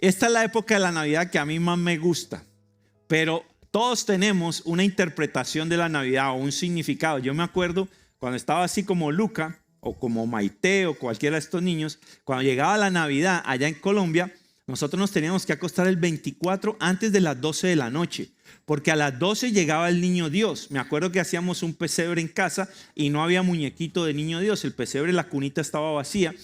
esta es la época de la Navidad que a mí más me gusta, pero todos tenemos una interpretación de la Navidad o un significado. Yo me acuerdo cuando estaba así como Luca o como Maite o cualquiera de estos niños, cuando llegaba la Navidad allá en Colombia, nosotros nos teníamos que acostar el 24 antes de las 12 de la noche, porque a las 12 llegaba el niño Dios. Me acuerdo que hacíamos un pesebre en casa y no había muñequito de niño Dios. El pesebre, la cunita estaba vacía.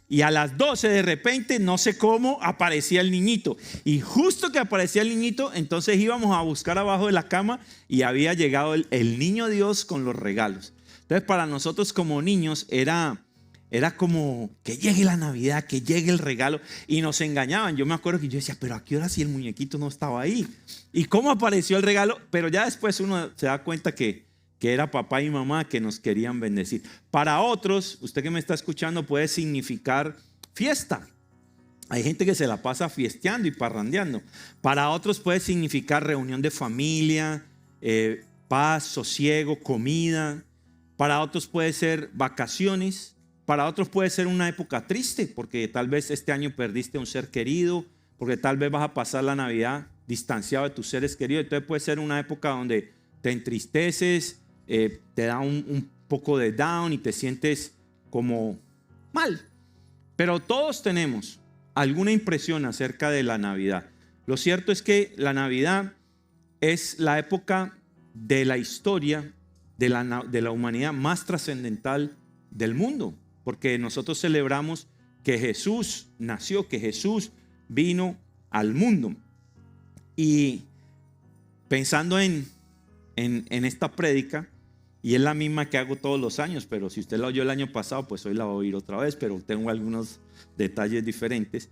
Y a las 12 de repente, no sé cómo, aparecía el niñito. Y justo que aparecía el niñito, entonces íbamos a buscar abajo de la cama y había llegado el niño Dios con los regalos. Entonces para nosotros como niños era como que llegue la Navidad, que llegue el regalo. Y nos engañaban. Yo me acuerdo que yo decía, pero ¿a qué hora si el muñequito no estaba ahí? ¿Y cómo apareció el regalo? Pero ya después uno se da cuenta que era papá y mamá que nos querían bendecir. Para otros, usted que me está escuchando, puede significar fiesta. Hay gente que se la pasa fiesteando y parrandeando. Para otros puede significar reunión de familia, paz, sosiego, comida. Para otros puede ser vacaciones. Para otros puede ser una época triste, porque tal vez este año perdiste a un ser querido, porque tal vez vas a pasar la Navidad distanciado de tus seres queridos. Entonces puede ser una época donde te entristeces, te da un poco de down y te sientes como mal. Pero todos tenemos alguna impresión acerca de la Navidad. Lo cierto es que la Navidad es la época de la historia de la humanidad más trascendental del mundo, porque nosotros celebramos que Jesús nació, que Jesús vino al mundo. Y pensando en esta prédica, y es la misma que hago todos los años, pero si usted la oyó el año pasado, pues hoy la voy a oír otra vez, pero tengo algunos detalles diferentes.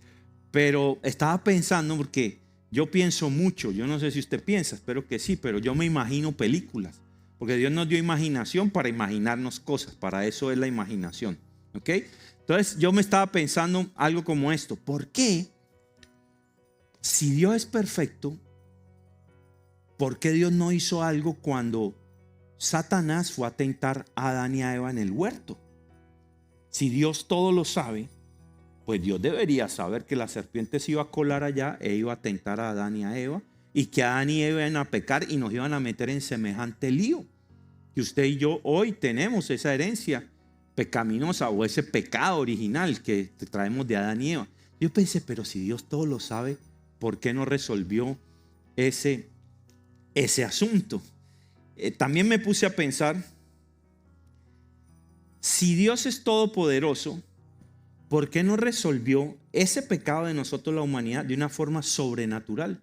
Pero estaba pensando, porque yo pienso mucho, yo no sé si usted piensa, espero que sí, pero yo me imagino películas, porque Dios nos dio imaginación para imaginarnos cosas, para eso es la imaginación, ¿ok? Entonces yo me estaba pensando algo como esto: ¿por qué, si Dios es perfecto, por qué Dios no hizo algo cuando Satanás fue a tentar a Adán y a Eva en el huerto? Si Dios todo lo sabe, pues Dios debería saber que la serpiente se iba a colar allá e iba a tentar a Adán y a Eva, y que Adán y Eva iban a pecar y nos iban a meter en semejante lío. Que usted y yo hoy tenemos esa herencia pecaminosa o ese pecado original que traemos de Adán y Eva. Yo pensé, pero si Dios todo lo sabe, ¿por qué no resolvió ese asunto? También me puse a pensar, si Dios es todopoderoso, ¿por qué no resolvió ese pecado de nosotros, la humanidad, de una forma sobrenatural?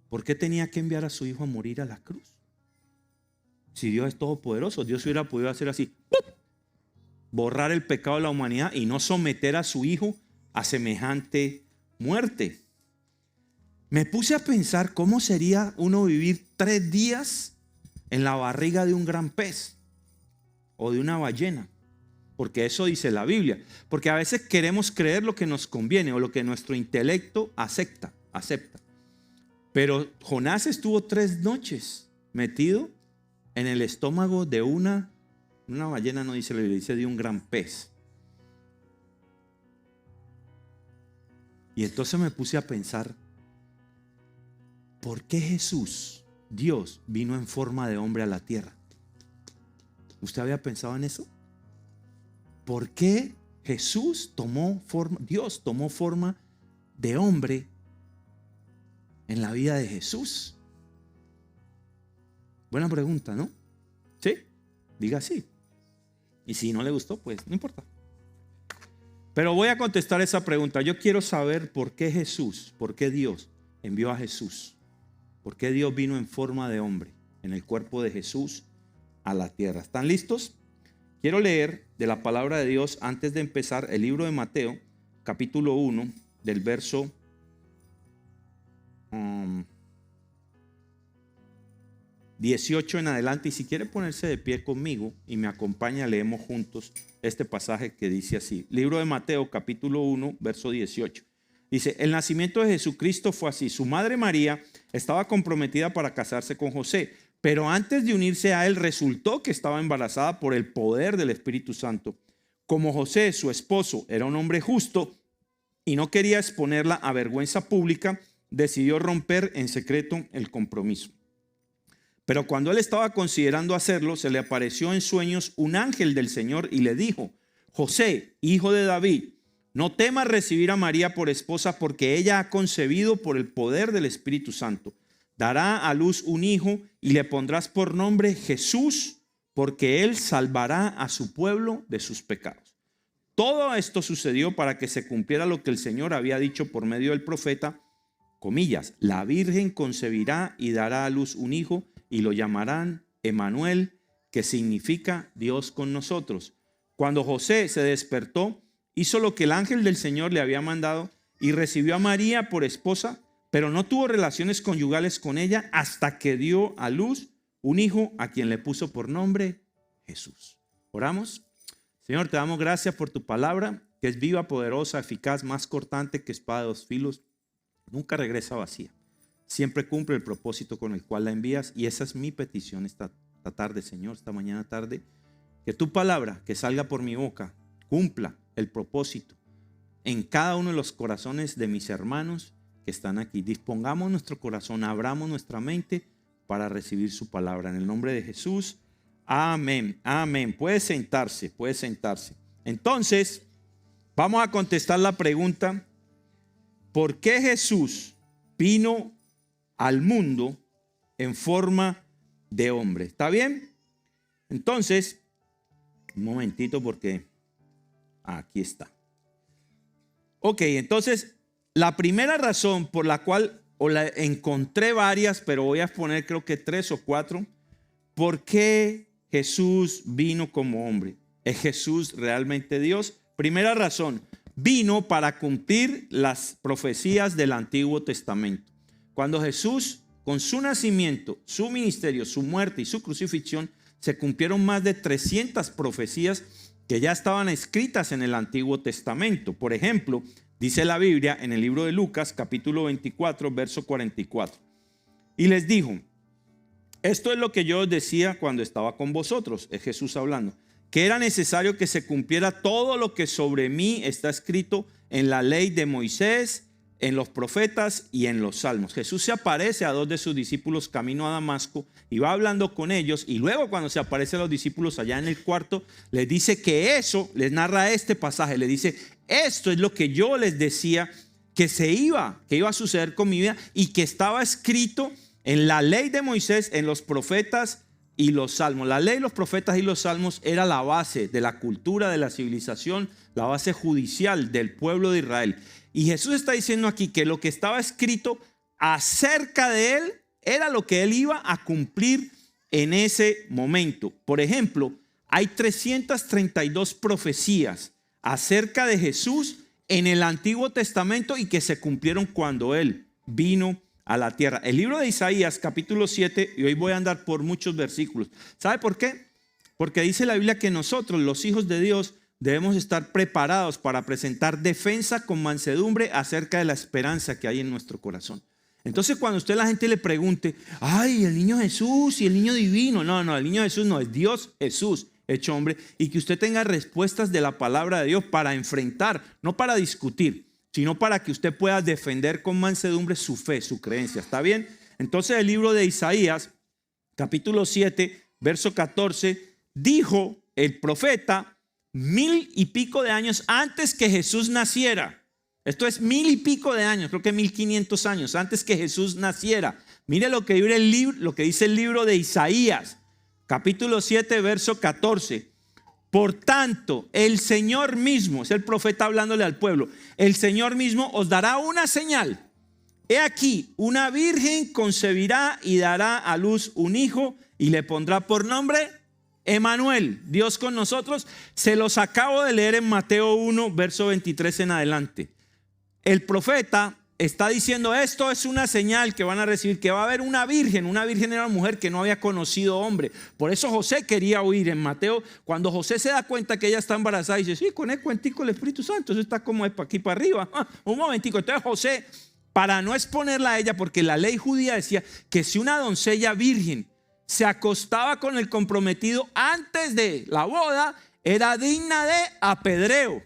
¿Por qué tenía que enviar a su hijo a morir a la cruz? Si Dios es todopoderoso, Dios hubiera podido hacer así, ¡pum!, borrar el pecado de la humanidad y no someter a su hijo a semejante muerte. Me puse a pensar cómo sería uno vivir 3 días en la barriga de un gran pez o de una ballena, porque eso dice la Biblia. Porque a veces queremos creer lo que nos conviene o lo que nuestro intelecto acepta. Pero Jonás estuvo 3 noches metido en el estómago de una ballena, no dice la Biblia, dice de un gran pez. Y entonces me puse a pensar, ¿por qué Jesús, Dios, vino en forma de hombre a la tierra? ¿Usted había pensado en eso? ¿Por qué Jesús Dios tomó forma de hombre en la vida de Jesús? Buena pregunta, ¿no? ¿Sí? Diga sí. Y si no le gustó, pues no importa. Pero voy a contestar esa pregunta. Yo quiero saber por qué Jesús, por qué Dios envió a Jesús. ¿Por qué Dios vino en forma de hombre, en el cuerpo de Jesús, a la tierra? ¿Están listos? Quiero leer de la palabra de Dios antes de empezar el libro de Mateo, capítulo 1, del verso 18 en adelante. Y si quiere ponerse de pie conmigo y me acompaña, leemos juntos este pasaje que dice así. Libro de Mateo, capítulo 1, verso 18. Dice: el nacimiento de Jesucristo fue así. Su madre María estaba comprometida para casarse con José, pero antes de unirse a él resultó que estaba embarazada por el poder del Espíritu Santo. Como José, su esposo, era un hombre justo y no quería exponerla a vergüenza pública, decidió romper en secreto el compromiso. Pero cuando él estaba considerando hacerlo, se le apareció en sueños un ángel del Señor y le dijo: José, hijo de David, no temas recibir a María por esposa, porque ella ha concebido por el poder del Espíritu Santo. Dará a luz un hijo y le pondrás por nombre Jesús, porque él salvará a su pueblo de sus pecados. Todo esto sucedió para que se cumpliera lo que el Señor había dicho por medio del profeta, comillas, la Virgen concebirá y dará a luz un hijo y lo llamarán Emmanuel, que significa Dios con nosotros. Cuando José se despertó, hizo lo que el ángel del Señor le había mandado y recibió a María por esposa, pero no tuvo relaciones conyugales con ella hasta que dio a luz un hijo a quien le puso por nombre Jesús. ¿Oramos? Señor, te damos gracias por tu palabra, que es viva, poderosa, eficaz, más cortante que espada de dos filos. Nunca regresa vacía. Siempre cumple el propósito con el cual la envías, y esa es mi petición esta tarde, Señor, esta mañana tarde. Que tu palabra que salga por mi boca cumpla el propósito en cada uno de los corazones de mis hermanos que están aquí. Dispongamos nuestro corazón, abramos nuestra mente para recibir su palabra. En el nombre de Jesús, amén, amén. Puede sentarse, puede sentarse. Entonces, vamos a contestar la pregunta: ¿por qué Jesús vino al mundo en forma de hombre? ¿Está bien? Entonces, un momentito porque aquí está. Ok, entonces la primera razón por la cual, o la encontré varias, pero voy a poner creo que 3 o 4, ¿por qué Jesús vino como hombre? ¿Es Jesús realmente Dios? Primera razón, vino para cumplir las profecías del Antiguo Testamento. Cuando Jesús, con su nacimiento, su ministerio, su muerte y su crucifixión, se cumplieron más de 300 profecías que ya estaban escritas en el Antiguo Testamento. Por ejemplo, dice la Biblia en el libro de Lucas, capítulo 24, verso 44. Y les dijo: esto es lo que yo os decía cuando estaba con vosotros, es Jesús hablando, que era necesario que se cumpliera todo lo que sobre mí está escrito en la ley de Moisés, en los profetas y en los salmos. Jesús se aparece a 2 de sus discípulos camino a Damasco y va hablando con ellos, y luego cuando se aparece a los discípulos allá en el cuarto, les dice que eso, les narra este pasaje, les dice: esto es lo que yo les decía que iba a suceder con mi vida y que estaba escrito en la ley de Moisés, en los profetas y los salmos. La ley, los profetas y los salmos era la base de la cultura, de la civilización, la base judicial del pueblo de Israel. Y Jesús está diciendo aquí que lo que estaba escrito acerca de él era lo que él iba a cumplir en ese momento. Por ejemplo, hay 332 profecías acerca de Jesús en el Antiguo Testamento y que se cumplieron cuando él vino a la tierra. El libro de Isaías, capítulo 7, y hoy voy a andar por muchos versículos. ¿Sabe por qué? Porque dice la Biblia que nosotros, los hijos de Dios, debemos estar preparados para presentar defensa con mansedumbre acerca de la esperanza que hay en nuestro corazón. Entonces, cuando usted a la gente le pregunte: ay, el niño Jesús y el niño divino. No, el niño Jesús no, es Dios Jesús hecho hombre. Y que usted tenga respuestas de la palabra de Dios para enfrentar, no para discutir, sino para que usted pueda defender con mansedumbre su fe, su creencia. ¿Está bien? Entonces, el libro de Isaías, capítulo 7, verso 14, dijo el profeta 1000 y pico de años antes que Jesús naciera. Esto es 1000 y pico de años, creo que 1500 años antes que Jesús naciera. Mire lo que dice el libro de Isaías, capítulo 7, verso 14. Por tanto, el Señor mismo, es el profeta hablándole al pueblo, el Señor mismo os dará una señal. He aquí, una virgen concebirá y dará a luz un hijo y le pondrá por nombre Emmanuel, Dios con nosotros. Se los acabo de leer en Mateo 1, verso 23 en adelante. El profeta está diciendo: esto es una señal que van a recibir, que va a haber una virgen. Una virgen era una mujer que no había conocido hombre. Por eso José quería huir. En Mateo, cuando José se da cuenta que ella está embarazada, dice: sí, con el cuentico del Espíritu Santo, eso está como de aquí para arriba. Un momentico. Entonces José, para no exponerla a ella, porque la ley judía decía que si una doncella virgen se acostaba con el comprometido antes de la boda, era digna de apedreo.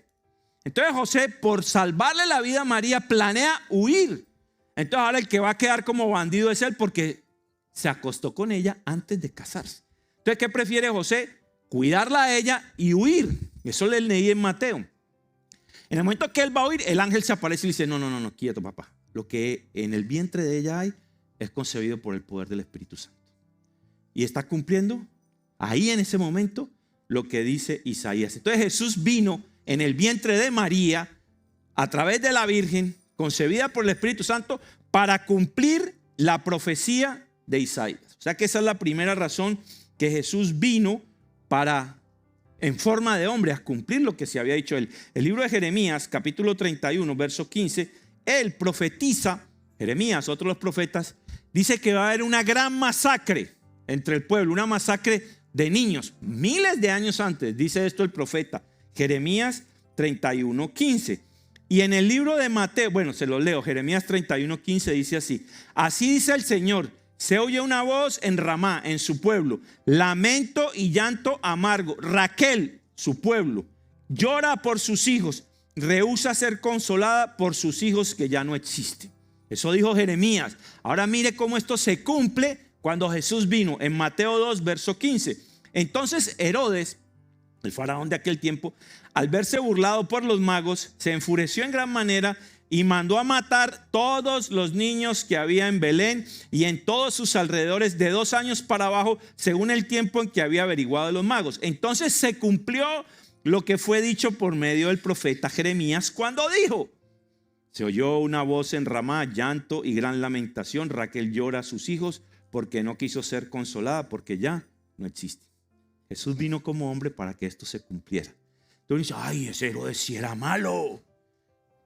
Entonces José, por salvarle la vida a María, planea huir. Entonces ahora el que va a quedar como bandido es él porque se acostó con ella antes de casarse. Entonces, ¿qué prefiere José? Cuidarla a ella y huir. Eso le leí en Mateo. En el momento que él va a huir, el ángel se aparece y le dice, no, quieto papá. Lo que en el vientre de ella hay es concebido por el poder del Espíritu Santo. Y está cumpliendo ahí en ese momento lo que dice Isaías. Entonces Jesús vino en el vientre de María a través de la Virgen, concebida por el Espíritu Santo, para cumplir la profecía de Isaías. O sea que esa es la primera razón que Jesús vino para, en forma de hombre, a cumplir lo que se había dicho él. El libro de Jeremías, capítulo 31, verso 15, él profetiza, Jeremías, otro de los profetas, dice que va a haber una gran masacre entre el pueblo, una masacre de niños. Miles de años antes, dice esto el profeta, Jeremías 31, 15. Y en el libro de Mateo, bueno, se lo leo, Jeremías 31, 15 dice así: así dice el Señor, se oye una voz en Ramá, en su pueblo, lamento y llanto amargo. Raquel, su pueblo, llora por sus hijos, rehúsa ser consolada por sus hijos que ya no existen. Eso dijo Jeremías. Ahora mire cómo esto se cumple cuando Jesús vino en Mateo 2, verso 15. Entonces Herodes, el faraón de aquel tiempo, al verse burlado por los magos, se enfureció en gran manera y mandó a matar todos los niños que había en Belén y en todos sus alrededores de 2 años para abajo, según el tiempo en que había averiguado de los magos. Entonces se cumplió lo que fue dicho por medio del profeta Jeremías cuando dijo: se oyó una voz en Ramá, llanto y gran lamentación. Raquel llora a sus hijos porque no quiso ser consolada, porque ya no existe. Jesús vino como hombre para que esto se cumpliera. Entonces dice, ay, ese Herodes sí era malo.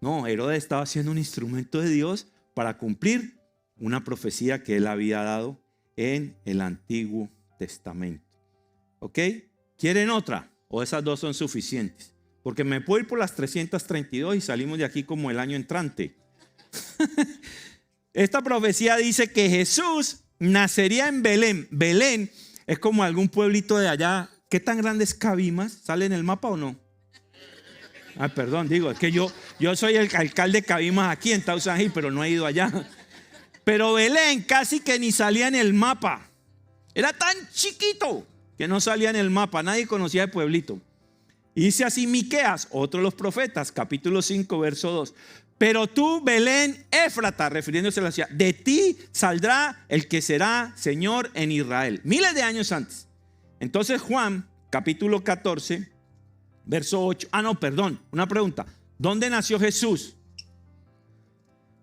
No, Herodes estaba siendo un instrumento de Dios para cumplir una profecía que él había dado en el Antiguo Testamento. ¿Ok? ¿Quieren otra? ¿O esas dos son suficientes? Porque me puedo ir por las 332 y salimos de aquí como el año entrante. Esta profecía dice que Jesús nacería en Belén. Belén es como algún pueblito de allá. ¿Qué tan grande es Cabimas? ¿Sale en el mapa o no? Ah, perdón, digo, es que yo soy el alcalde de Cabimas aquí en Tausanjí, pero no he ido allá. Pero Belén casi que ni salía en el mapa. Era tan chiquito que no salía en el mapa. Nadie conocía el pueblito. Y dice así Miqueas, otro de los profetas, capítulo 5, verso 2. Pero tú, Belén Éfrata, refiriéndose a la ciudad, de ti saldrá el que será Señor en Israel. Miles de años antes. Entonces Juan, capítulo 14, verso 8. Una pregunta. ¿Dónde nació Jesús?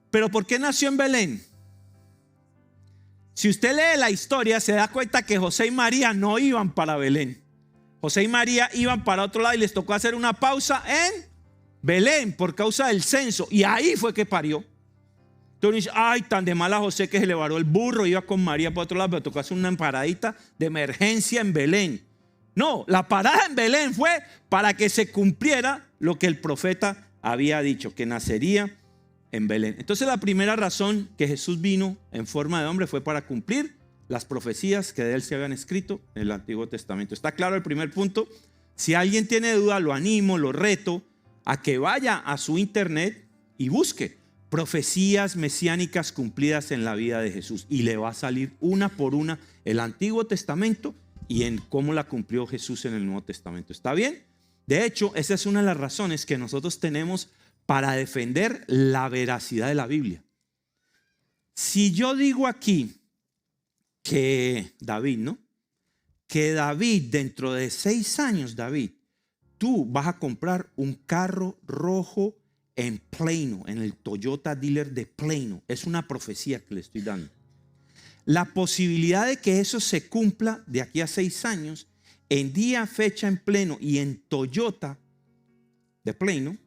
¿Pero por qué nació en Belén? Si usted lee la historia, se da cuenta que José y María no iban para Belén. José y María iban para otro lado y les tocó hacer una pausa en Belén por causa del censo. Y ahí fue que parió. Entonces dice, ay, tan de mala José que se le varó el burro, iba con María para otro lado, pero tocó hacer una paradita de emergencia en Belén. No, la parada en Belén fue para que se cumpliera lo que el profeta había dicho, que nacería en Belén. Entonces la primera razón que Jesús vino en forma de hombre fue para cumplir las profecías que de él se habían escrito en el Antiguo Testamento. ¿Está claro el primer punto? Si alguien tiene duda, lo animo, lo reto a que vaya a su internet y busque profecías mesiánicas cumplidas en la vida de Jesús. Y le va a salir una por una el Antiguo Testamento y en cómo la cumplió Jesús en el Nuevo Testamento. ¿Está bien? De hecho, esa es una de las razones que nosotros tenemos para defender la veracidad de la Biblia. Si yo digo aquí que David, ¿no? Que David, dentro de 6 años, David, tú vas a comprar un carro rojo en Plano, en el Toyota dealer de Plano. Es una profecía que le estoy dando. La posibilidad de que eso se cumpla de aquí a 6 años, en día, fecha, en Plano y en Toyota de Plano,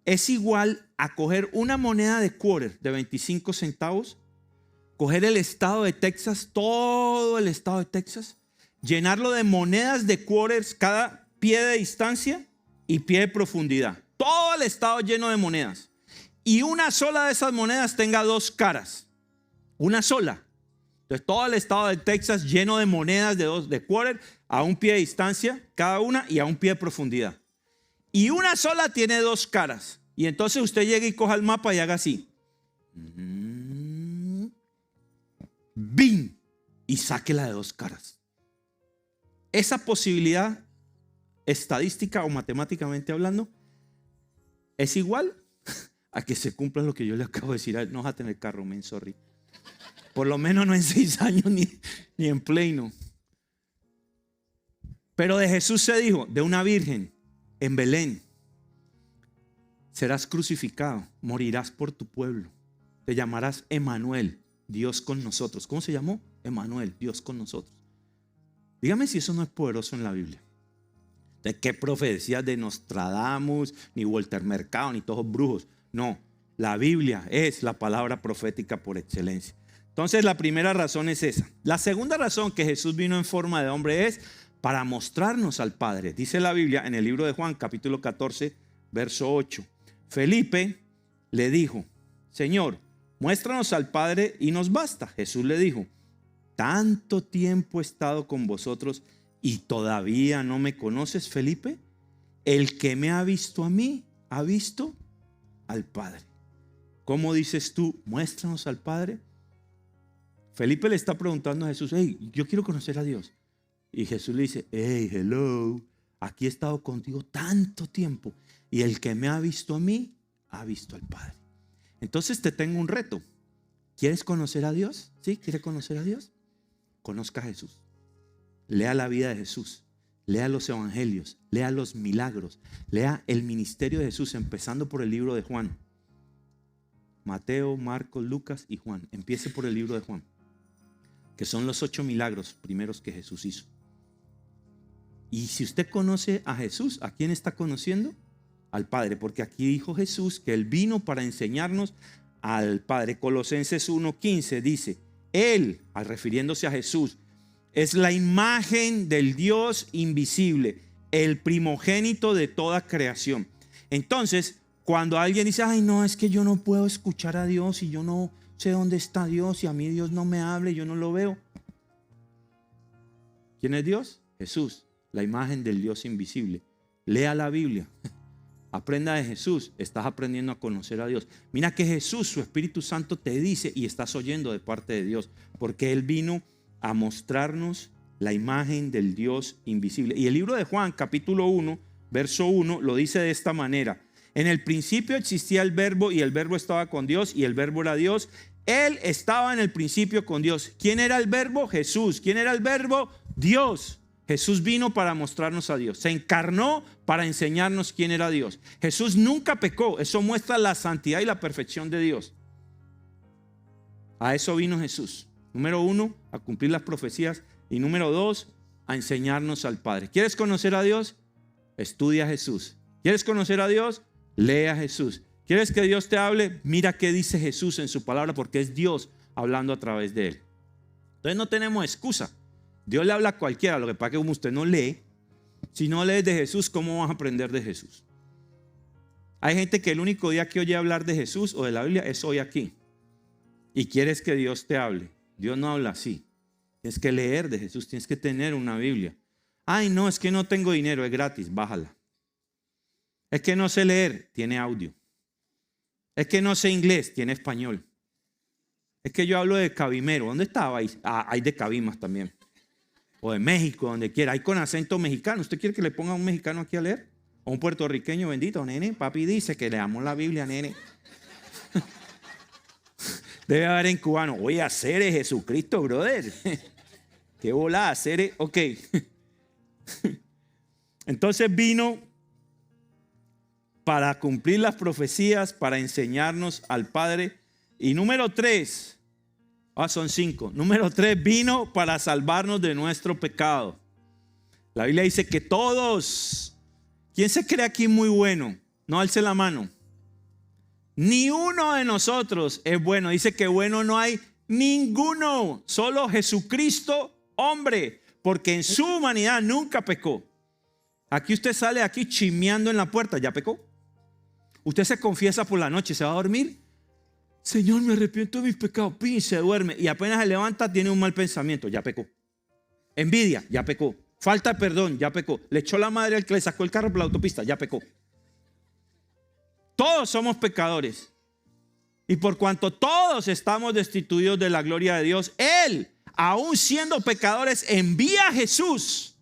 es igual a coger una moneda de quarter de 25 centavos, coger el estado de Texas, todo el estado de Texas, llenarlo de monedas de quarters cada pie de distancia y pie de profundidad. Todo el estado lleno de monedas. Y una sola de esas monedas tenga 2 caras. Una sola. Entonces todo el estado de Texas lleno de monedas de quarter a un pie de distancia cada una y a un pie de profundidad. Y una sola tiene dos caras. Y entonces usted llega y coja el mapa y haga así. ¡Bim! Y saque la de dos caras. Esa posibilidad, estadística o matemáticamente hablando, es igual a que se cumpla lo que yo le acabo de decir. No vas a tener carro, men, sorry. Por lo menos no en 6 años ni en Play, no. Pero de Jesús se dijo, de una virgen en Belén, serás crucificado, morirás por tu pueblo, te llamarás Emmanuel, Dios con nosotros. ¿Cómo se llamó? Emmanuel, Dios con nosotros. Dígame si eso no es poderoso en la Biblia. ¿De qué profecías de Nostradamus, ni Walter Mercado, ni todos brujos? No, la Biblia es la palabra profética por excelencia. Entonces la primera razón es esa. La segunda razón que Jesús vino en forma de hombre es para mostrarnos al Padre. Dice la Biblia en el libro de Juan, capítulo 14, verso 8. Felipe le dijo, Señor, muéstranos al Padre y nos basta. Jesús le dijo, tanto tiempo he estado con vosotros y todavía no me conoces, Felipe. El que me ha visto a mí, ha visto al Padre. ¿Cómo dices tú, muéstranos al Padre? Felipe le está preguntando a Jesús, hey, yo quiero conocer a Dios. Y Jesús le dice, hey, hello, aquí he estado contigo tanto tiempo y el que me ha visto a mí, ha visto al Padre. Entonces te tengo un reto. ¿Quieres conocer a Dios? ¿Sí? ¿Quieres conocer a Dios? Conozca a Jesús. Lea la vida de Jesús. Lea los evangelios. Lea los milagros. Lea el ministerio de Jesús, empezando por el libro de Juan. Mateo, Marcos, Lucas y Juan. Empiece por el libro de Juan, que son los 8 milagros primeros que Jesús hizo. Y si usted conoce a Jesús, ¿a quién está conociendo? Al Padre, porque aquí dijo Jesús que Él vino para enseñarnos al Padre. Colosenses 1:15 dice, Él, al refiriéndose a Jesús, es la imagen del Dios invisible, el primogénito de toda creación. Entonces, cuando alguien dice, ay no, es que yo no puedo escuchar a Dios y yo no sé dónde está Dios y a mí Dios no me habla y yo no lo veo. ¿Quién es Dios? Jesús, la imagen del Dios invisible. Lea la Biblia, aprenda de Jesús, estás aprendiendo a conocer a Dios. Mira que Jesús, su Espíritu Santo te dice y estás oyendo de parte de Dios, porque Él vino a mostrarnos la imagen del Dios invisible. Y el libro de Juan, capítulo 1, verso 1, lo dice de esta manera. En el principio existía el verbo y el verbo estaba con Dios y el verbo era Dios. Él estaba en el principio con Dios. ¿Quién era el verbo? Jesús. ¿Quién era el verbo? Dios. Jesús vino para mostrarnos a Dios. Se encarnó para enseñarnos quién era Dios. Jesús nunca pecó. Eso muestra la santidad y la perfección de Dios. A eso vino Jesús. Número 1, a cumplir las profecías. Y número 2, a enseñarnos al Padre. ¿Quieres conocer a Dios? Estudia a Jesús. ¿Quieres conocer a Dios? Lee a Jesús. ¿Quieres que Dios te hable? Mira qué dice Jesús en su palabra, porque es Dios hablando a través de Él. Entonces no tenemos excusa. Dios le habla a cualquiera. Lo que pasa es que como usted no lee, si no lees de Jesús, ¿cómo vas a aprender de Jesús? Hay gente que el único día que oye hablar de Jesús o de la Biblia es hoy aquí. Y quieres que Dios te hable. Dios no habla así. Tienes que leer de Jesús, tienes que tener una Biblia. Ay, no, es que no tengo dinero, es gratis, bájala. Es que no sé leer, tiene audio. Es que no sé inglés, tiene español. Es que yo hablo de Cabimero. ¿Dónde estaba? Hay de Cabimas también. O de México, donde quiera. Hay con acento mexicano. ¿Usted quiere que le ponga a un mexicano aquí a leer? O un puertorriqueño, bendito, nene. Papi dice que leamos la Biblia, nene. Debe haber en cubano. Oye, hacer es Jesucristo, brother. Qué volada, hacer es. Ok. Entonces vino para cumplir las profecías, para enseñarnos al Padre. Y número 3, son 5. Número 3, vino para salvarnos de nuestro pecado. La Biblia dice que todos, ¿quién se cree aquí muy bueno? No alce la mano. Ni uno de nosotros es bueno. Dice que bueno no hay ninguno, solo Jesucristo, hombre, porque en su humanidad nunca pecó. Aquí usted sale aquí chismeando en la puerta, ¿ya pecó? Usted se confiesa por la noche, se va a dormir. Señor, me arrepiento de mis pecados. Y se duerme. Y apenas se levanta, tiene un mal pensamiento. Ya pecó. Envidia, ya pecó. Falta de perdón, ya pecó. Le echó la madre al que le sacó el carro por la autopista, ya pecó. Todos somos pecadores. Y por cuanto todos estamos destituidos de la gloria de Dios, Él, aún siendo pecadores, envía a Jesús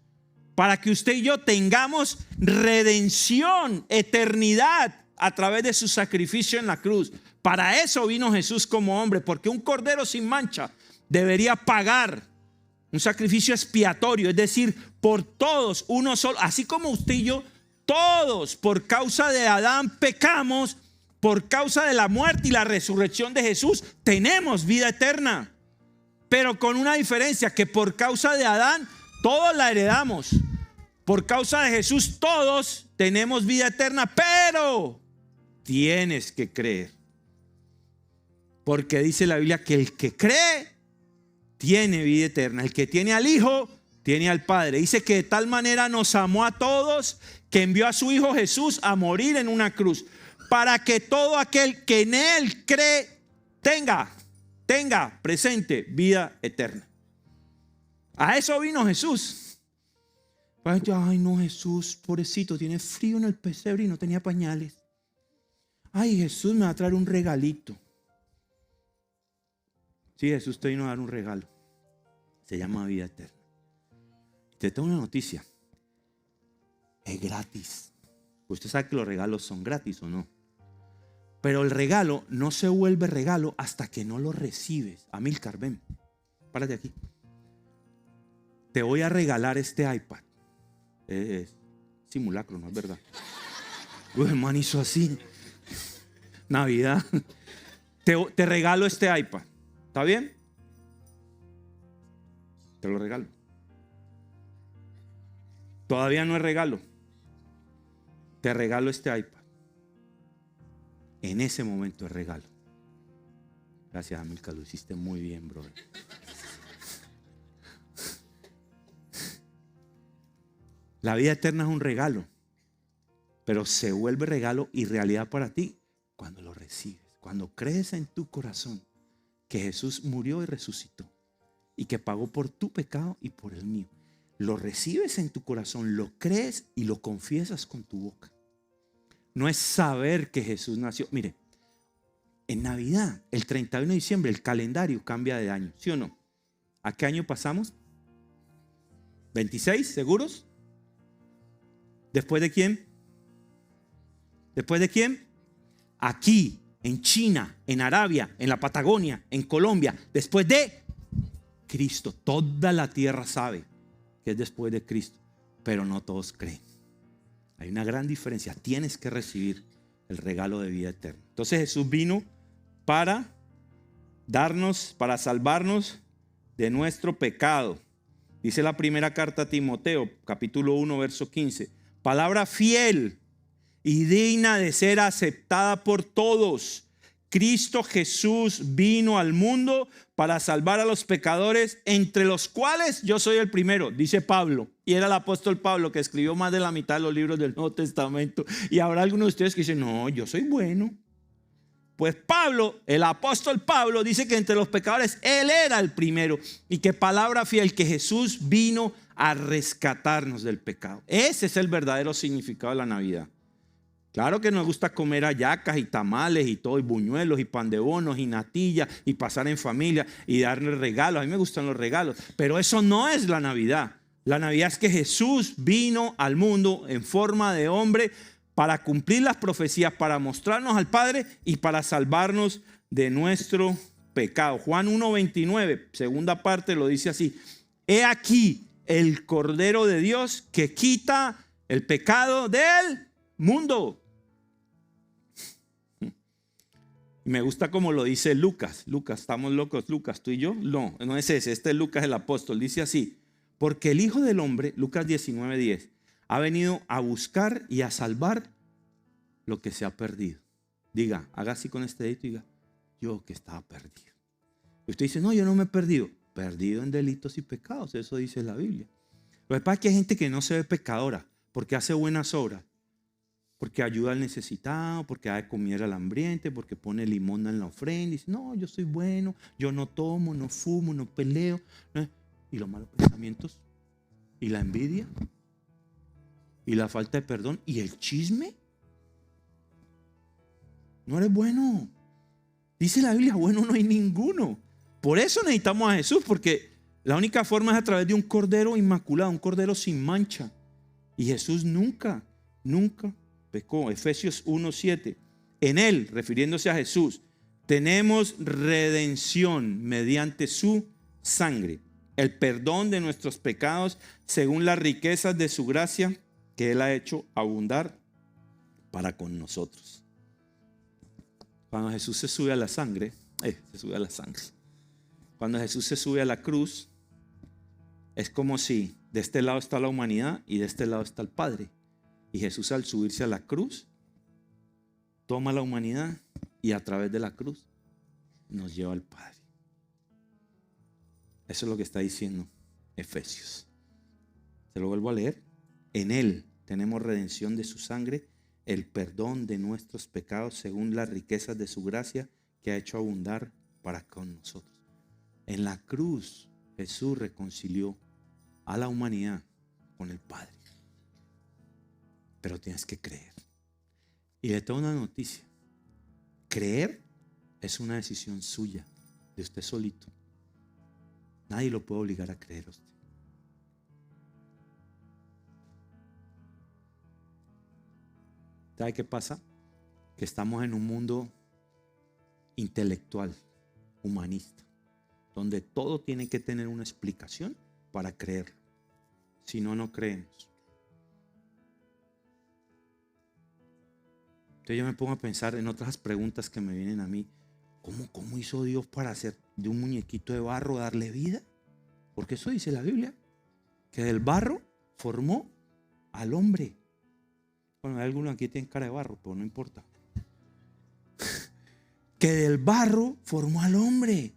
para que usted y yo tengamos redención, eternidad a través de su sacrificio en la cruz. Para eso vino Jesús como hombre, porque un cordero sin mancha debería pagar un sacrificio expiatorio, es decir, por todos, uno solo. Así como usted y yo, todos por causa de Adán pecamos, por causa de la muerte y la resurrección de Jesús tenemos vida eterna. Pero con una diferencia, que por causa de Adán todos la heredamos. Por causa de Jesús todos tenemos vida eterna, pero tienes que creer. Porque dice la Biblia que el que cree tiene vida eterna. El que tiene al Hijo tiene al Padre. Dice que de tal manera nos amó a todos que envió a su Hijo Jesús a morir en una cruz, para que todo aquel que en Él cree tenga presente vida eterna. A eso vino Jesús. Ay, no, Jesús, pobrecito, tiene frío en el pesebre y no tenía pañales. Ay, Jesús me va a traer un regalito. Sí, Jesús te vino a dar un regalo. Se llama vida eterna. Te tengo una noticia. Es gratis. Usted sabe que los regalos son gratis, ¿o no? Pero el regalo no se vuelve regalo hasta que no lo recibes. Amílcar, ven, párate aquí. Te voy a regalar este iPad. Es simulacro, no es verdad. Uy, hermano, hizo así. Navidad. Te regalo este iPad. ¿Está bien? Te lo regalo. Todavía no es regalo. Te regalo este iPad. En ese momento es regalo. Gracias, Amilcar, lo hiciste muy bien, brother. La vida eterna es un regalo, pero se vuelve regalo y realidad para ti cuando lo recibes, cuando crees en tu corazón que Jesús murió y resucitó y que pagó por tu pecado y por el mío. Lo recibes en tu corazón, lo crees y lo confiesas con tu boca. No es saber que Jesús nació. Mire, en Navidad, el 31 de diciembre, el calendario cambia de año, ¿sí o no? ¿A qué año pasamos? ¿26? ¿Seguros? ¿Después de quién? ¿Después de quién? Aquí, en China, en Arabia, en la Patagonia, en Colombia, después de Cristo. Toda la tierra sabe que es después de Cristo, pero no todos creen. Hay una gran diferencia. Tienes que recibir el regalo de vida eterna. Entonces Jesús vino para darnos, para salvarnos de nuestro pecado. Dice la primera carta a Timoteo, capítulo 1, verso 15. Palabra fiel y digna de ser aceptada por todos. Cristo Jesús vino al mundo para salvar a los pecadores, entre los cuales yo soy el primero, dice Pablo. Y era el apóstol Pablo que escribió más de la mitad de los libros del Nuevo Testamento. Y habrá algunos de ustedes que dicen, no, yo soy bueno. Pues Pablo, el apóstol Pablo, dice que entre los pecadores él era el primero. Y que palabra fiel, que Jesús vino a rescatarnos del pecado. Ese es el verdadero significado de la Navidad. Claro que nos gusta comer hallacas y tamales y todo, y buñuelos y pan de bonos y natilla y pasar en familia y darle regalos. A mí me gustan los regalos, pero eso no es la Navidad. La Navidad es que Jesús vino al mundo en forma de hombre para cumplir las profecías, para mostrarnos al Padre y para salvarnos de nuestro pecado. Juan 1:29, segunda parte, lo dice así: he aquí el Cordero de Dios que quita el pecado del mundo. Me gusta como lo dice Lucas. Lucas, ¿estamos locos, Lucas, tú y yo? No, no es ese, este es Lucas el apóstol. Dice así: porque el Hijo del Hombre, Lucas 19:10, ha venido a buscar y a salvar lo que se ha perdido. Diga, haga así con este dedito y diga, yo que estaba perdido. Usted dice, no, yo no me he perdido. Perdido en delitos y pecados, eso dice la Biblia. Lo que pasa es que hay gente que no se ve pecadora porque hace buenas obras. Porque ayuda al necesitado, porque da de comer al hambriente, porque pone limosna en la ofrenda. Y dice, no, yo soy bueno, yo no tomo, no fumo, no peleo. ¿No? Y los malos pensamientos, y la envidia, y la falta de perdón, y el chisme. No eres bueno. Dice la Biblia, bueno no hay ninguno. Por eso necesitamos a Jesús, porque la única forma es a través de un cordero inmaculado, un cordero sin mancha. Y Jesús nunca pecó. Efesios 1:7. En Él, refiriéndose a Jesús, tenemos redención mediante su sangre, el perdón de nuestros pecados según las riquezas de su gracia que Él ha hecho abundar para con nosotros. Cuando Jesús se sube a la sangre, cuando Jesús se sube a la cruz, es como si de este lado está la humanidad y de este lado está el Padre. Y Jesús, al subirse a la cruz, toma la humanidad y a través de la cruz nos lleva al Padre. Eso es lo que está diciendo Efesios. Se lo vuelvo a leer. En Él tenemos redención de su sangre, el perdón de nuestros pecados según las riquezas de su gracia que ha hecho abundar para con nosotros. En la cruz Jesús reconcilió a la humanidad con el Padre. Pero tienes que creer. Y le tengo una noticia. Creer es una decisión suya, de usted solito. Nadie lo puede obligar a creer a usted. ¿Sabe qué pasa? Que estamos en un mundo intelectual, humanista, donde todo tiene que tener una explicación para creerlo. Si no, no creemos. Entonces yo me pongo a pensar en otras preguntas que me vienen a mí. ¿Cómo hizo Dios para hacer de un muñequito de barro darle vida? Porque eso dice la Biblia, que del barro formó al hombre. Bueno, hay algunos aquí que tienen cara de barro, pero no importa. Que del barro formó al hombre.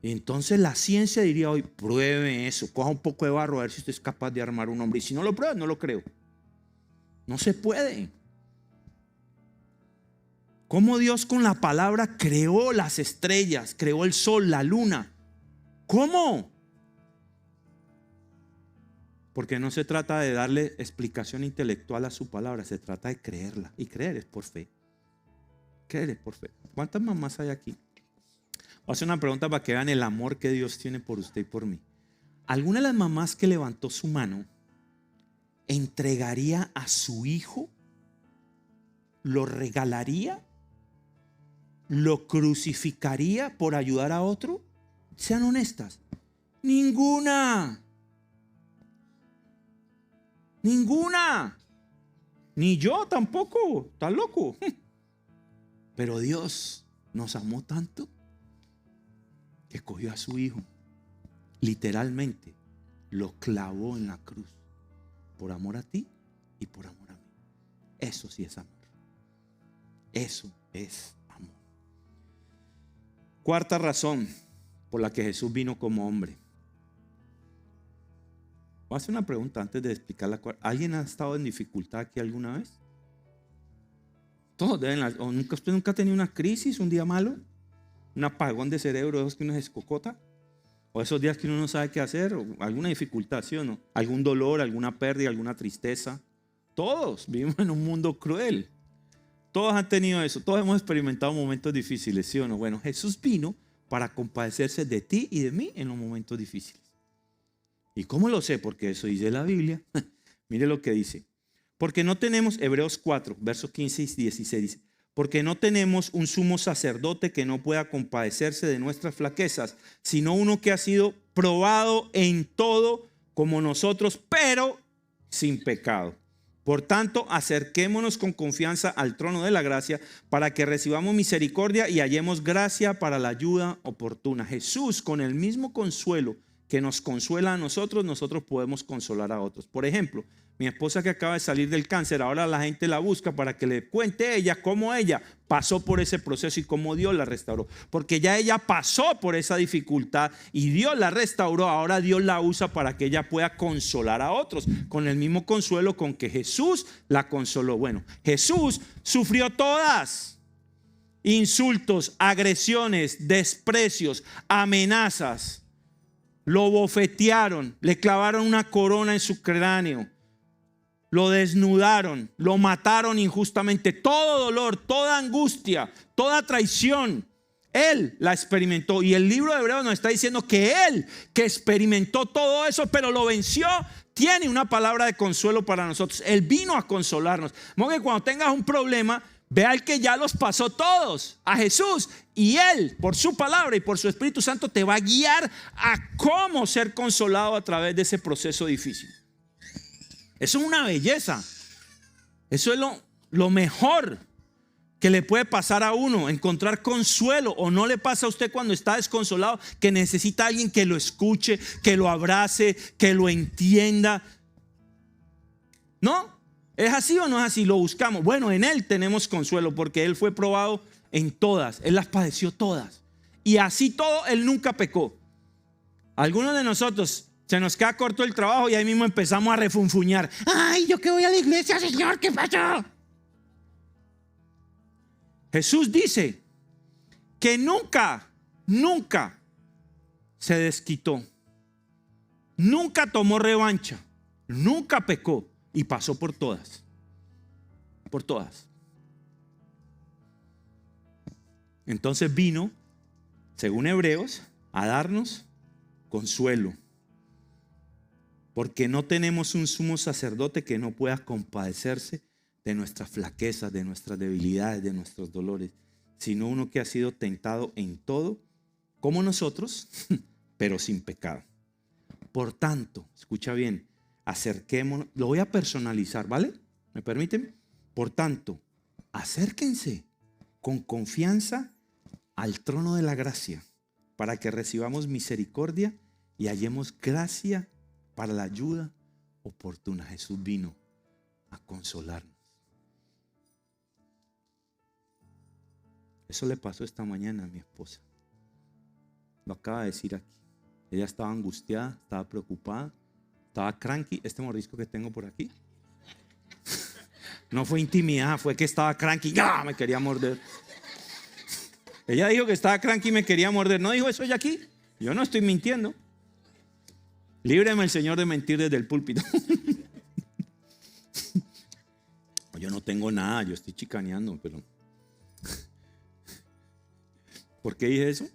Y entonces la ciencia diría hoy, pruebe eso, coja un poco de barro a ver si usted es capaz de armar un hombre. Y si no lo prueba, no lo creo. No se puede. Cómo Dios con la palabra creó las estrellas, creó el sol, la luna. ¿Cómo? Porque no se trata de darle explicación intelectual a su palabra, se trata de creerla. Y creer es por fe. Creer es por fe. ¿Cuántas mamás hay aquí? Voy a hacer una pregunta para que vean el amor que Dios tiene por usted y por mí. ¿Alguna de las mamás que levantó su mano entregaría a su hijo? ¿Lo regalaría? ¿Lo crucificaría por ayudar a otro? Sean honestas. Ninguna. Ninguna. Ni yo tampoco. ¿Estás loco? Pero Dios nos amó tanto que cogió a su hijo. Literalmente lo clavó en la cruz. Por amor a ti y por amor a mí. Eso sí es amor. Eso es amor. Cuarta razón por la que Jesús vino como hombre. Voy a hacer una pregunta antes de explicar la cuarta. ¿Alguien ha estado en dificultad aquí alguna vez? Todos deben. ¿Usted nunca ha tenido una crisis, un día malo? ¿Un apagón de cerebro, esos que uno se escocota? ¿O esos días que uno no sabe qué hacer? ¿O alguna dificultad, sí o no? ¿Algún dolor, alguna pérdida, alguna tristeza? Todos vivimos en un mundo cruel. Todos han tenido eso, todos hemos experimentado momentos difíciles, ¿sí o no? Bueno, Jesús vino para compadecerse de ti y de mí en los momentos difíciles. ¿Y cómo lo sé? Porque eso dice la Biblia. Mire lo que dice. Porque no tenemos, Hebreos 4, versos 15 y 16 dice, porque no tenemos un sumo sacerdote que no pueda compadecerse de nuestras flaquezas, sino uno que ha sido probado en todo como nosotros, pero sin pecado. Por tanto, acerquémonos con confianza al trono de la gracia para que recibamos misericordia y hallemos gracia para la ayuda oportuna. Jesús, con el mismo consuelo que nos consuela a nosotros, nosotros podemos consolar a otros. Por ejemplo, mi esposa que acaba de salir del cáncer, ahora la gente la busca para que le cuente ella cómo ella pasó por ese proceso y cómo Dios la restauró. Porque ya ella pasó por esa dificultad y Dios la restauró. Ahora Dios la usa para que ella pueda consolar a otros con el mismo consuelo con que Jesús la consoló. Bueno, Jesús sufrió todas: insultos, agresiones, desprecios, amenazas. Lo bofetearon, le clavaron una corona en su cráneo. lo desnudaron, lo mataron injustamente. Todo dolor, toda angustia, toda traición, Él la experimentó. Y el libro de Hebreos nos está diciendo que Él, que experimentó todo eso, pero lo venció, tiene una palabra de consuelo para nosotros. Él vino a consolarnos. Como que cuando tengas un problema, ve al que ya los pasó todos, a Jesús. Y Él, por su palabra y por su Espíritu Santo, te va a guiar a cómo ser consolado a través de ese proceso difícil. Eso es una belleza. Eso es lo mejor que le puede pasar a uno, encontrar consuelo. ¿O no le pasa a usted cuando está desconsolado que necesita a alguien que lo escuche, que lo abrace, que lo entienda? ¿No? ¿Es así o no es así? Lo buscamos. Bueno, en Él tenemos consuelo porque Él fue probado en todas. Él las padeció todas. Y así todo, Él nunca pecó. Algunos de nosotros se nos queda corto el trabajo y ahí mismo empezamos a refunfuñar. Ay, yo que voy a la iglesia, Señor, ¿qué pasó? Jesús dice que nunca se desquitó. Nunca tomó revancha. Nunca pecó. Y pasó por todas. Por todas. Entonces vino, según Hebreos, a darnos consuelo. Porque no tenemos un sumo sacerdote que no pueda compadecerse de nuestras flaquezas, de nuestras debilidades, de nuestros dolores, sino uno que ha sido tentado en todo, como nosotros, pero sin pecado. Por tanto, escucha bien, acerquémonos, lo voy a personalizar, ¿vale? ¿Me permiten? Por tanto, acérquense con confianza al trono de la gracia para que recibamos misericordia y hallemos gracia para la ayuda oportuna. Jesús vino a consolarnos. Eso le pasó esta mañana a mi esposa. Lo acaba de decir aquí. Ella estaba angustiada, estaba preocupada, estaba cranky. Este mordisco que tengo por aquí no fue intimidad, fue que estaba cranky. ¡Ya! Me quería morder. Ella dijo que estaba cranky y me quería morder. ¿No dijo eso ella aquí? Yo no estoy mintiendo. Líbreme el Señor de mentir desde el púlpito. Yo no tengo nada, yo estoy chicaneando, pero... ¿Por qué dije eso?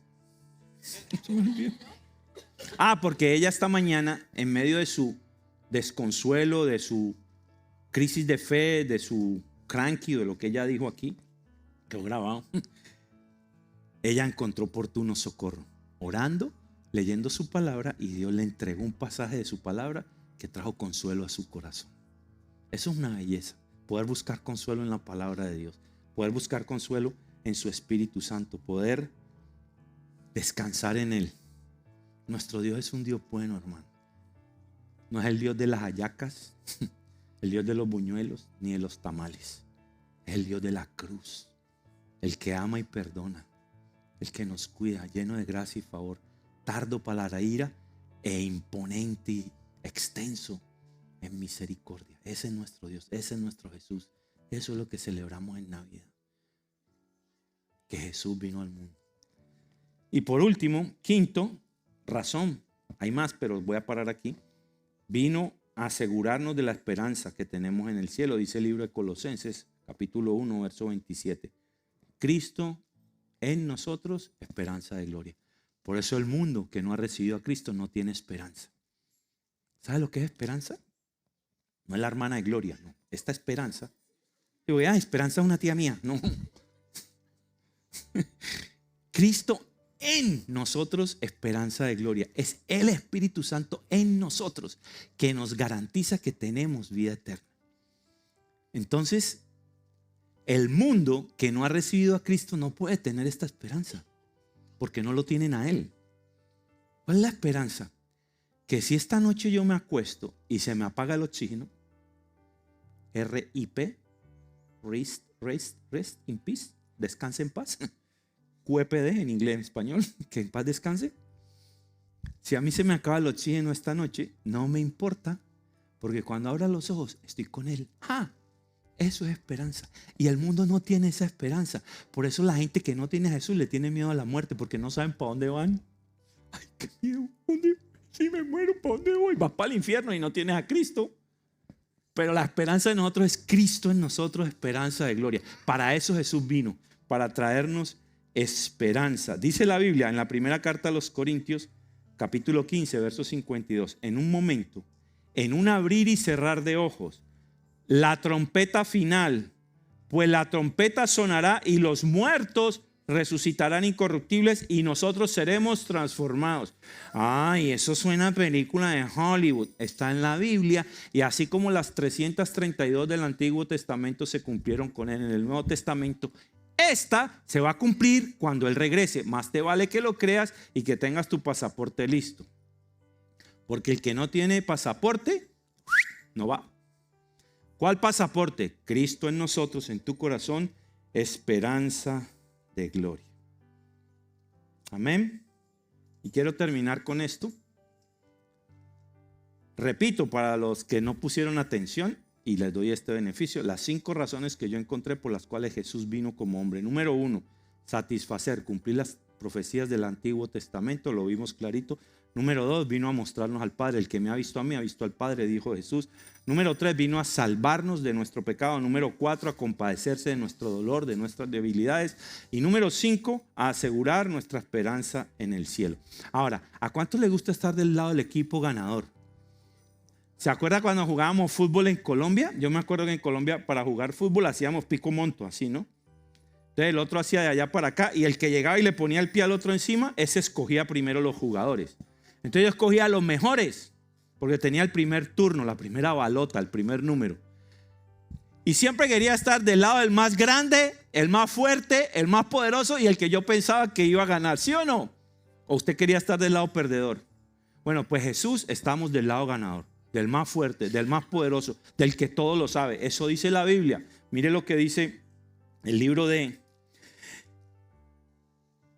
Porque ella esta mañana, en medio de su desconsuelo, de su crisis de fe, de su cranky, de lo que ella dijo aquí, quedó grabado, ella encontró oportuno socorro, orando, leyendo su palabra, y Dios le entregó un pasaje de su palabra que trajo consuelo a su corazón. Eso es una belleza, poder buscar consuelo en la palabra de Dios, poder buscar consuelo en su Espíritu Santo, poder descansar en Él. Nuestro Dios es un Dios bueno, hermano. No es el Dios de las hallacas, el Dios de los buñuelos, ni de los tamales. Es el Dios de la cruz, el que ama y perdona, el que nos cuida, lleno de gracia y favor, tardo para la ira e imponente y extenso en misericordia. Ese es nuestro Dios, ese es nuestro Jesús. Eso es lo que celebramos en Navidad, que Jesús vino al mundo. Y por último, quinto, razón, hay más, pero voy a parar aquí. Vino a asegurarnos de la esperanza que tenemos en el cielo, dice el libro de Colosenses, capítulo 1, verso 27. Cristo en nosotros, esperanza de gloria. Por eso el mundo que no ha recibido a Cristo no tiene esperanza. ¿Sabe lo que es esperanza? No es la hermana de Gloria, no. Esta esperanza, digo, esperanza es una tía mía, no. Cristo en nosotros, esperanza de gloria. Es el Espíritu Santo en nosotros que nos garantiza que tenemos vida eterna. Entonces, el mundo que no ha recibido a Cristo no puede tener esta esperanza porque no lo tienen a Él. ¿Cuál es la esperanza? Que si esta noche yo me acuesto y se me apaga el oxígeno, RIP, rest in peace, descanse en paz. QPD en inglés, en español, que en paz descanse. Si a mí se me acaba el oxígeno esta noche, no me importa, porque cuando abra los ojos estoy con Él. Eso es esperanza. Y el mundo no tiene esa esperanza. Por eso la gente que no tiene a Jesús le tiene miedo a la muerte, porque no saben para dónde van. Ay, qué miedo. Si me muero, ¿para dónde voy? Vas para el infierno y no tienes a Cristo. Pero la esperanza de nosotros es Cristo en nosotros, esperanza de gloria. Para eso Jesús vino, para traernos esperanza. Dice la Biblia en la primera carta a los Corintios, capítulo 15, verso 52. En un momento, en un abrir y cerrar de ojos, la trompeta final, pues la trompeta sonará y los muertos resucitarán incorruptibles y nosotros seremos transformados. Ay, eso suena a película de Hollywood. Está en la Biblia y así como las 332 del Antiguo Testamento se cumplieron con él en el Nuevo Testamento, esta se va a cumplir cuando él regrese. Más te vale que lo creas y que tengas tu pasaporte listo. Porque el que no tiene pasaporte, no va. ¿Cuál pasaporte? Cristo en nosotros, en tu corazón, esperanza de gloria. Amén. Y quiero terminar con esto. Repito, para los que no pusieron atención, y les doy este beneficio, las 5 razones que yo encontré por las cuales Jesús vino como hombre. Número 1, satisfacer, cumplir las profecías del Antiguo Testamento, lo vimos clarito. Número 2, vino a mostrarnos al Padre. El que me ha visto a mí, ha visto al Padre, dijo Jesús. Número 3, vino a salvarnos de nuestro pecado. Número 4, a compadecerse de nuestro dolor, de nuestras debilidades. Y número 5, a asegurar nuestra esperanza en el cielo. Ahora, ¿a cuánto le gusta estar del lado del equipo ganador? ¿Se acuerda cuando jugábamos fútbol en Colombia? Yo me acuerdo que en Colombia para jugar fútbol hacíamos pico monto, así, ¿no? Entonces el otro hacía de allá para acá y el que llegaba y le ponía el pie al otro encima, ese escogía primero los jugadores. Entonces yo escogía a los mejores, porque tenía el primer turno, la primera balota, el primer número. Y siempre quería estar del lado del más grande, el más fuerte, el más poderoso y el que yo pensaba que iba a ganar, ¿sí o no? ¿O usted quería estar del lado perdedor? Bueno, pues Jesús, estamos del lado ganador, del más fuerte, del más poderoso, del que todo lo sabe. Eso dice la Biblia. Mire lo que dice el libro de,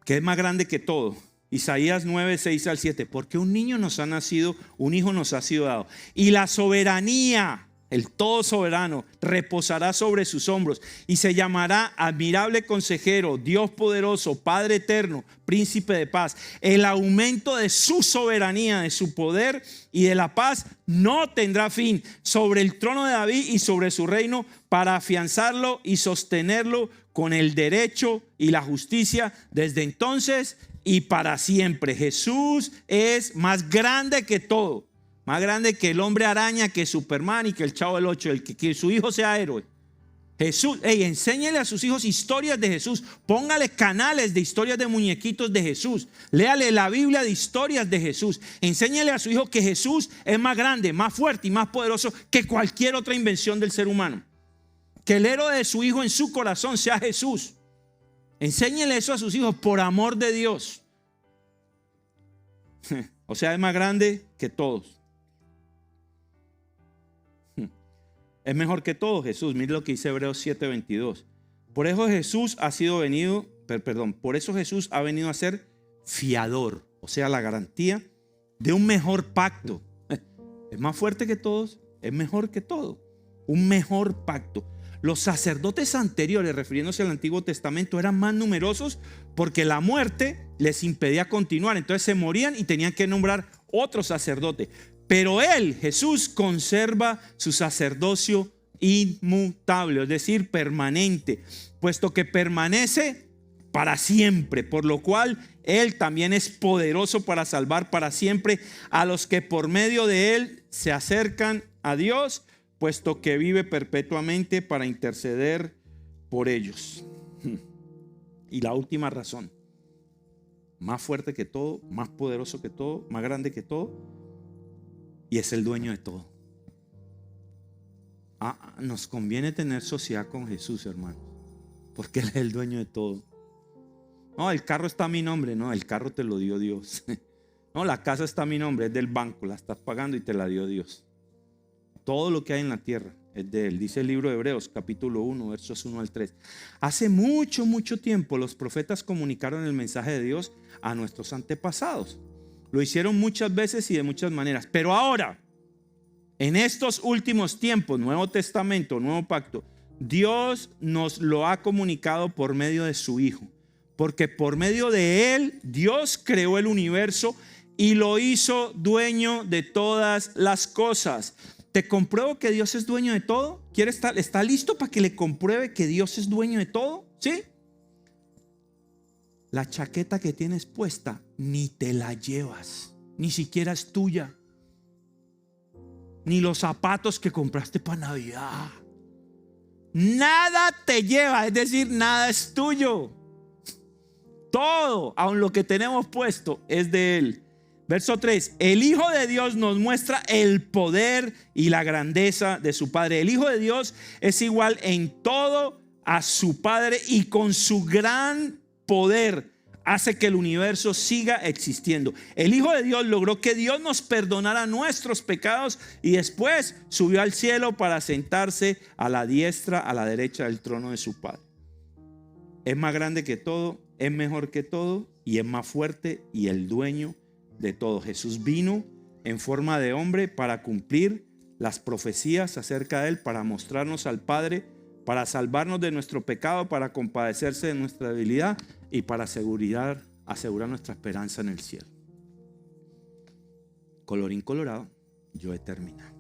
que es más grande que todo. Isaías 9, 6 al 7. Porque un niño nos ha nacido, un hijo nos ha sido dado. Y la soberanía, el todo soberano, reposará sobre sus hombros. Y se llamará admirable consejero, Dios poderoso, Padre eterno, príncipe de paz. El aumento de su soberanía, de su poder y de la paz no tendrá fin sobre el trono de David y sobre su reino, para afianzarlo y sostenerlo con el derecho y la justicia desde entonces y para siempre. Jesús es más grande que todo, más grande que el hombre araña, que Superman y que el Chavo del 8, el que su hijo sea héroe. Jesús, enséñele a sus hijos historias de Jesús, póngale canales de historias de muñequitos de Jesús, léale la Biblia de historias de Jesús, enséñele a su hijo que Jesús es más grande, más fuerte y más poderoso que cualquier otra invención del ser humano. Que el héroe de su hijo en su corazón sea Jesús. Enséñele eso a sus hijos por amor de Dios. O sea, es más grande que todos. Es mejor que todos Jesús. Mire lo que dice Hebreos 7:22. Por eso Jesús ha venido a ser fiador, o sea, la garantía de un mejor pacto. Es más fuerte que todos, es mejor que todo. Un mejor pacto. Los sacerdotes anteriores, refiriéndose al Antiguo Testamento, eran más numerosos porque la muerte les impedía continuar. Entonces se morían y tenían que nombrar otro sacerdote. Pero él, Jesús, conserva su sacerdocio inmutable, es decir, permanente, puesto que permanece para siempre, por lo cual él también es poderoso para salvar para siempre a los que por medio de él se acercan a Dios, puesto que vive perpetuamente para interceder por ellos. Y la última razón, más fuerte que todo, más poderoso que todo, más grande que todo, y es el dueño de todo. Nos conviene tener sociedad con Jesús, hermanos, porque Él es el dueño de todo. No, el carro está a mi nombre. No, el carro te lo dio Dios. No, la casa está a mi nombre, es del banco, la estás pagando y te la dio Dios. Todo lo que hay en la tierra es de Él. Dice el libro de Hebreos, capítulo 1, versos 1 al 3. Hace mucho, mucho tiempo los profetas comunicaron el mensaje de Dios a nuestros antepasados. Lo hicieron muchas veces y de muchas maneras. Pero ahora, en estos últimos tiempos, Nuevo Testamento, Nuevo Pacto, Dios nos lo ha comunicado por medio de su Hijo. Porque por medio de Él, Dios creó el universo y lo hizo dueño de todas las cosas. ¿Te compruebo que Dios es dueño de todo? ¿Está listo para que le compruebe que Dios es dueño de todo? ¿Sí? La chaqueta que tienes puesta ni te la llevas, ni siquiera es tuya. Ni los zapatos que compraste para Navidad. Nada te lleva, es decir, nada es tuyo. Todo, aun lo que tenemos puesto, es de Él. Verso 3, el Hijo de Dios nos muestra el poder y la grandeza de su Padre. El Hijo de Dios es igual en todo a su Padre y con su gran poder hace que el universo siga existiendo. El Hijo de Dios logró que Dios nos perdonara nuestros pecados y después subió al cielo para sentarse a la diestra, a la derecha del trono de su Padre. Es más grande que todo, es mejor que todo y es más fuerte y el dueño de todo. Jesús vino en forma de hombre para cumplir las profecías acerca de Él, para mostrarnos al Padre, para salvarnos de nuestro pecado, para compadecerse de nuestra debilidad y para asegurar nuestra esperanza en el cielo. Colorín colorado, yo he terminado.